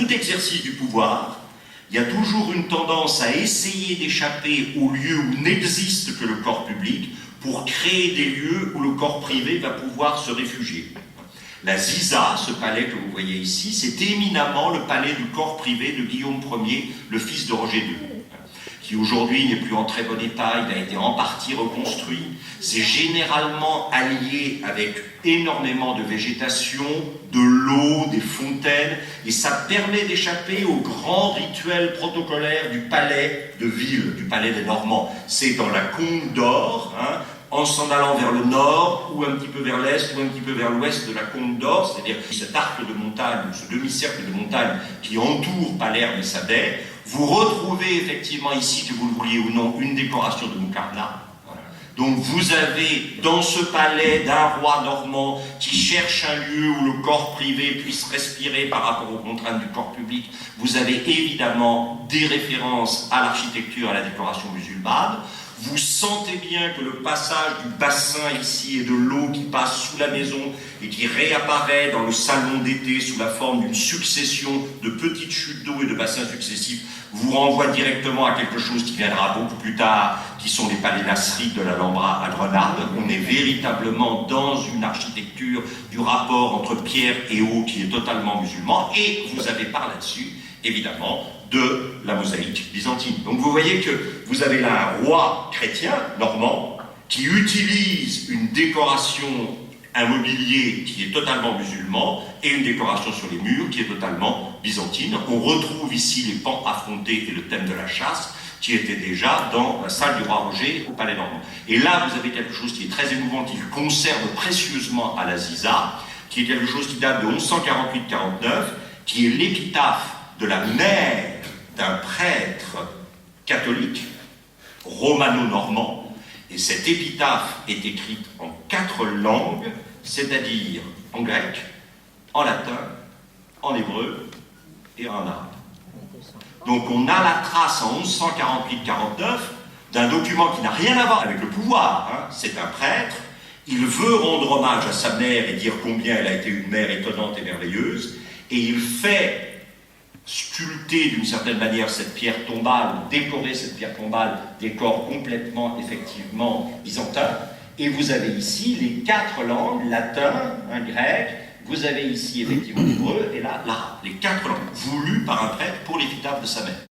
tout exercice du pouvoir, il y a toujours une tendance à essayer d'échapper au lieu où n'existe que le corps public pour créer des lieux où le corps privé va pouvoir se réfugier. La Ziza, ce palais que vous voyez ici, c'est éminemment le palais du corps privé de Guillaume Ier, le fils de Roger II, qui aujourd'hui n'est plus en très bon état, il a été en partie reconstruit. C'est généralement allié avec énormément de végétation, de l'eau, des fontaines, et ça permet d'échapper au grand rituel protocolaire du palais de ville, du palais des Normands. C'est dans la Combe d'Or, en s'en allant vers le nord, ou un petit peu vers l'est, ou un petit peu vers l'ouest de la Combe d'Or, c'est-à-dire cet arc de montagne, ce demi-cercle de montagne qui entoure Palerme et sa baie. Vous retrouvez effectivement ici, que vous le vouliez ou non, une décoration de Mucarna. Donc vous avez dans ce palais d'un roi normand qui cherche un lieu où le corps privé puisse respirer par rapport aux contraintes du corps public, vous avez évidemment des références à l'architecture, à la décoration musulmane. Vous sentez bien que le passage du bassin ici et de l'eau qui passe sous la maison et qui réapparaît dans le salon d'été sous la forme d'une succession de petites chutes d'eau et de bassins successifs vous renvoie directement à quelque chose qui viendra beaucoup plus tard, qui sont les palais nasrides de l'Alhambra à Grenade. On est véritablement dans une architecture du rapport entre pierre et eau qui est totalement musulman, et vous avez par là-dessus, évidemment, de la mosaïque byzantine. Donc vous voyez que vous avez là un roi chrétien, normand, qui utilise une décoration, un mobilier qui est totalement musulman, et une décoration sur les murs qui est totalement byzantine. On retrouve ici les pans affrontés et le thème de la chasse, qui était déjà dans la salle du roi Roger au palais normand. Et là, vous avez quelque chose qui est très émouvant, qui conserve précieusement à la Ziza, qui est quelque chose qui date de 1148-49, qui est l'épitaphe de la mère d'un prêtre catholique romano-normand, et cette épitaphe est écrite en 4 langues, c'est-à-dire en grec, en latin, en hébreu et en arabe. Donc on a la trace en 1148-49 d'un document qui n'a rien à voir avec le pouvoir, c'est un prêtre, il veut rendre hommage à sa mère et dire combien elle a été une mère étonnante et merveilleuse, et il fait sculpter d'une certaine manière cette pierre tombale, décorer cette pierre tombale, décor complètement, effectivement, byzantin. Et vous avez ici les 4 langues, latin, grec, vous avez ici effectivement l'hébreu, et là, l'arabe. Les 4 langues, voulues par un prêtre pour l'épitaphe de sa mère.